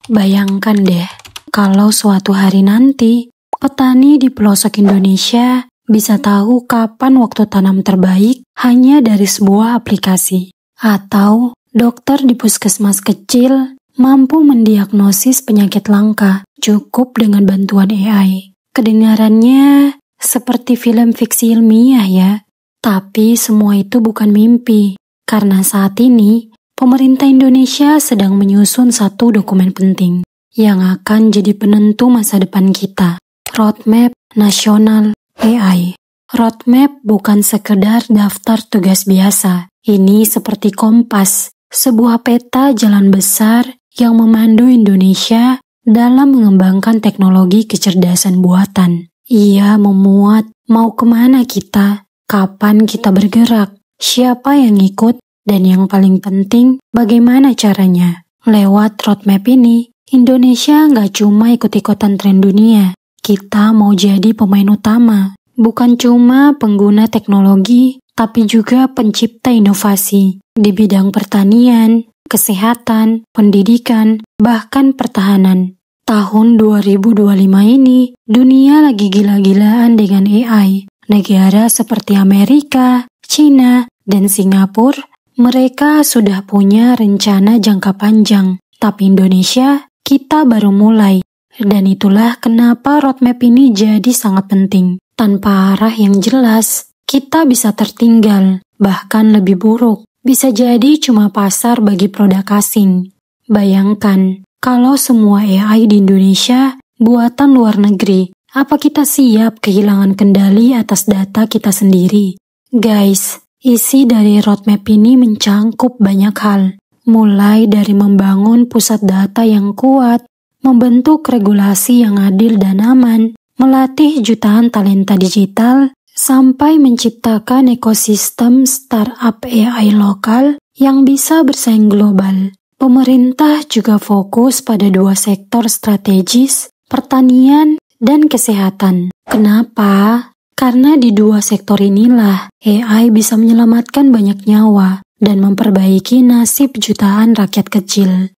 Bayangkan deh, kalau suatu hari nanti, petani di pelosok Indonesia bisa tahu kapan waktu tanam terbaik hanya dari sebuah aplikasi. Atau dokter di puskesmas kecil mampu mendiagnosis penyakit langka cukup dengan bantuan AI. Kedengarannya seperti film fiksi ilmiah ya. Tapi semua itu bukan mimpi, karena saat ini pemerintah Indonesia sedang menyusun satu dokumen penting yang akan jadi penentu masa depan kita. Roadmap Nasional AI. Roadmap bukan sekedar daftar tugas biasa. Ini seperti kompas, sebuah peta jalan besar yang memandu Indonesia dalam mengembangkan teknologi kecerdasan buatan. Ia memuat mau kemana kita, kapan kita bergerak, siapa yang ikut, dan yang paling penting, bagaimana caranya. Lewat roadmap ini, Indonesia nggak cuma ikut-ikutan tren dunia. Kita mau jadi pemain utama, bukan cuma pengguna teknologi, tapi juga pencipta inovasi di bidang pertanian, kesehatan, pendidikan, bahkan pertahanan. Tahun 2025 ini, dunia lagi gila-gilaan dengan AI. Negara seperti Amerika, China, dan Singapura, mereka sudah punya rencana jangka panjang. Tapi Indonesia, kita baru mulai. Dan itulah kenapa roadmap ini jadi sangat penting. Tanpa arah yang jelas, kita bisa tertinggal, bahkan lebih buruk. Bisa jadi cuma pasar bagi produk asing. Bayangkan, kalau semua AI di Indonesia buatan luar negeri, apa kita siap kehilangan kendali atas data kita sendiri? Guys, isi dari roadmap ini mencangkup banyak hal. Mulai dari membangun pusat data yang kuat, membentuk regulasi yang adil dan aman, melatih jutaan talenta digital, sampai menciptakan ekosistem startup AI lokal yang bisa bersaing global. Pemerintah juga fokus pada dua sektor strategis, pertanian dan kesehatan. Kenapa? Karena di dua sektor inilah AI bisa menyelamatkan banyak nyawa dan memperbaiki nasib jutaan rakyat kecil.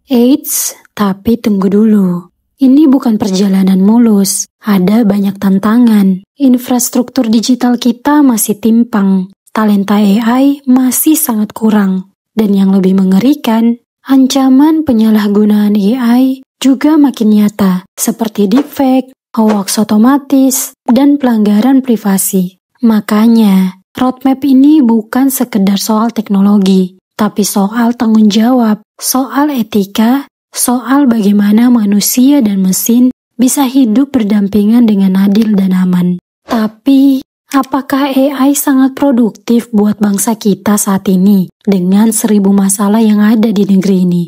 Eits, tapi tunggu dulu. Ini bukan perjalanan mulus, ada banyak tantangan. Infrastruktur digital kita masih timpang, talenta AI masih sangat kurang. Dan yang lebih mengerikan, ancaman penyalahgunaan AI juga makin nyata, seperti deepfake, hoax otomatis, dan pelanggaran privasi. Makanya, roadmap ini bukan sekedar soal teknologi, tapi soal tanggung jawab, soal etika, soal bagaimana manusia dan mesin bisa hidup berdampingan dengan adil dan aman. Tapi, apakah AI sangat produktif buat bangsa kita saat ini dengan 1000 masalah yang ada di negeri ini?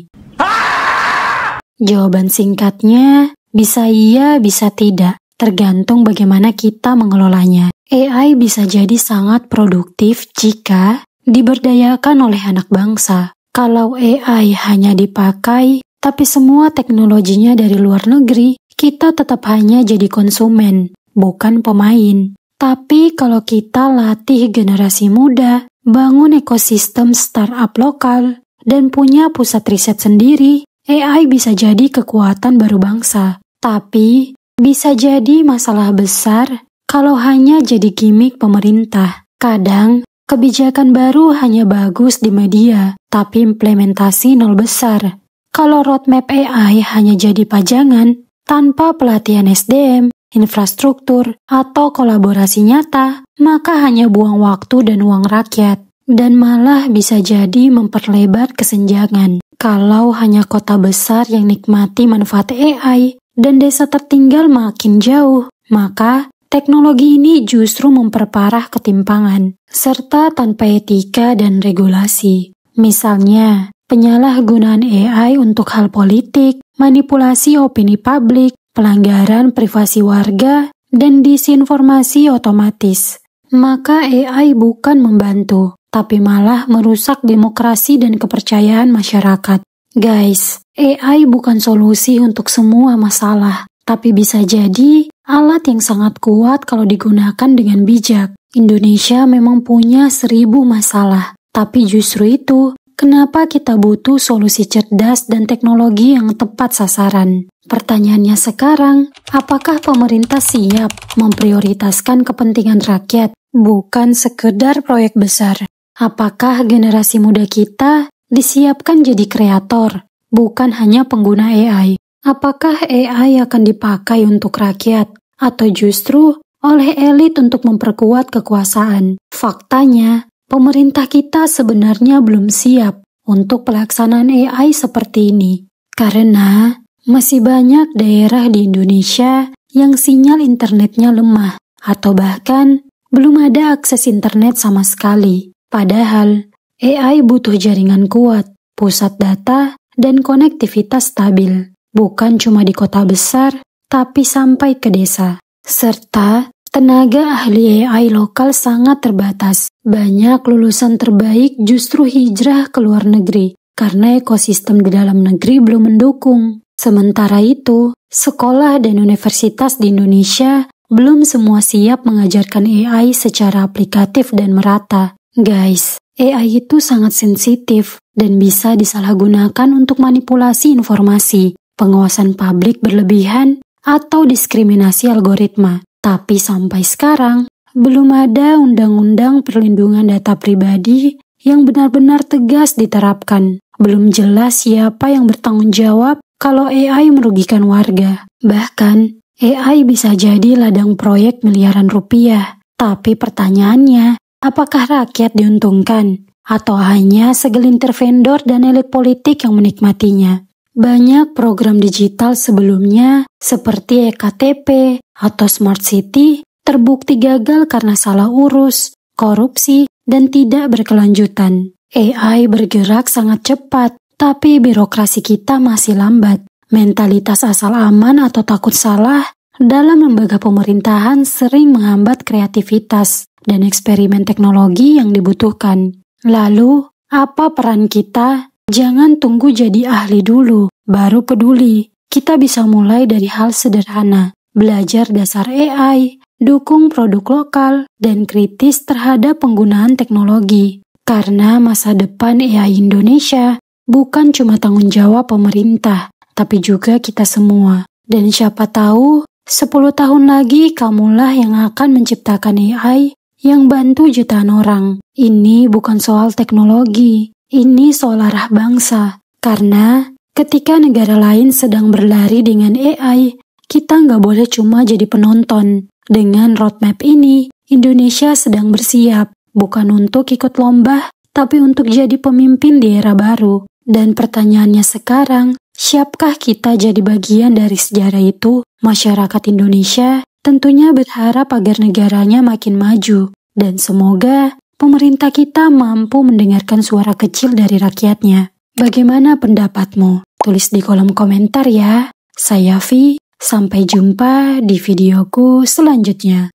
Jawaban singkatnya, bisa iya, bisa tidak, tergantung bagaimana kita mengelolanya. AI bisa jadi sangat produktif jika diberdayakan oleh anak bangsa. Kalau AI hanya dipakai, tapi semua teknologinya dari luar negeri, kita tetap hanya jadi konsumen, bukan pemain. Tapi kalau kita latih generasi muda, bangun ekosistem startup lokal, dan punya pusat riset sendiri, AI bisa jadi kekuatan baru bangsa. Tapi, bisa jadi masalah besar kalau hanya jadi gimmick pemerintah. Kadang, kebijakan baru hanya bagus di media, tapi implementasi nol besar. Kalau roadmap AI hanya jadi pajangan, tanpa pelatihan SDM, infrastruktur, atau kolaborasi nyata, maka hanya buang waktu dan uang rakyat, dan malah bisa jadi memperlebar kesenjangan. Kalau hanya kota besar yang nikmati manfaat AI, dan desa tertinggal makin jauh, maka teknologi ini justru memperparah ketimpangan, serta tanpa etika dan regulasi. Misalnya, penyalahgunaan AI untuk hal politik, manipulasi opini publik, pelanggaran privasi warga, dan disinformasi otomatis. Maka AI bukan membantu, tapi malah merusak demokrasi dan kepercayaan masyarakat. Guys, AI bukan solusi untuk semua masalah, tapi bisa jadi alat yang sangat kuat kalau digunakan dengan bijak. Indonesia memang punya 1000 masalah, tapi justru itu Kenapa kita butuh solusi cerdas dan teknologi yang tepat sasaran? Pertanyaannya sekarang, apakah pemerintah siap memprioritaskan kepentingan rakyat, bukan sekedar proyek besar? Apakah generasi muda kita disiapkan jadi kreator, bukan hanya pengguna AI? Apakah AI akan dipakai untuk rakyat, atau justru oleh elit untuk memperkuat kekuasaan? Faktanya, pemerintah kita sebenarnya belum siap untuk pelaksanaan AI seperti ini. Karena masih banyak daerah di Indonesia yang sinyal internetnya lemah, atau bahkan belum ada akses internet sama sekali. Padahal, AI butuh jaringan kuat, pusat data, dan konektivitas stabil. Bukan cuma di kota besar, tapi sampai ke desa. Serta tenaga ahli AI lokal sangat terbatas. Banyak lulusan terbaik justru hijrah ke luar negeri karena ekosistem di dalam negeri belum mendukung. Sementara itu, sekolah dan universitas di Indonesia belum semua siap mengajarkan AI secara aplikatif dan merata. Guys, AI itu sangat sensitif dan bisa disalahgunakan untuk manipulasi informasi, pengawasan publik berlebihan, atau diskriminasi algoritma. Tapi sampai sekarang, belum ada undang-undang perlindungan data pribadi yang benar-benar tegas diterapkan. Belum jelas siapa yang bertanggung jawab kalau AI merugikan warga. Bahkan, AI bisa jadi ladang proyek miliaran rupiah. Tapi pertanyaannya, apakah rakyat diuntungkan? Atau hanya segelintir vendor dan elit politik yang menikmatinya? Banyak program digital sebelumnya seperti eKTP atau Smart City terbukti gagal karena salah urus, korupsi, dan tidak berkelanjutan. AI bergerak sangat cepat, tapi birokrasi kita masih lambat. Mentalitas asal aman atau takut salah dalam lembaga pemerintahan sering menghambat kreativitas dan eksperimen teknologi yang dibutuhkan. Lalu, apa peran kita? Jangan tunggu jadi ahli dulu, baru peduli. Kita bisa mulai dari hal sederhana, belajar dasar AI, dukung produk lokal, dan kritis terhadap penggunaan teknologi. Karena masa depan AI Indonesia bukan cuma tanggung jawab pemerintah, tapi juga kita semua. Dan siapa tahu, 10 tahun lagi kamulah yang akan menciptakan AI yang bantu jutaan orang. Ini bukan soal teknologi. Ini soal arah bangsa, karena ketika negara lain sedang berlari dengan AI, kita nggak boleh cuma jadi penonton. Dengan roadmap ini, Indonesia sedang bersiap, bukan untuk ikut lomba, tapi untuk jadi pemimpin di era baru. Dan pertanyaannya sekarang, siapkah kita jadi bagian dari sejarah itu? Masyarakat Indonesia tentunya berharap agar negaranya makin maju, dan semoga pemerintah kita mampu mendengarkan suara kecil dari rakyatnya. Bagaimana pendapatmu? Tulis di kolom komentar ya. Saya Vi, sampai jumpa di videoku selanjutnya.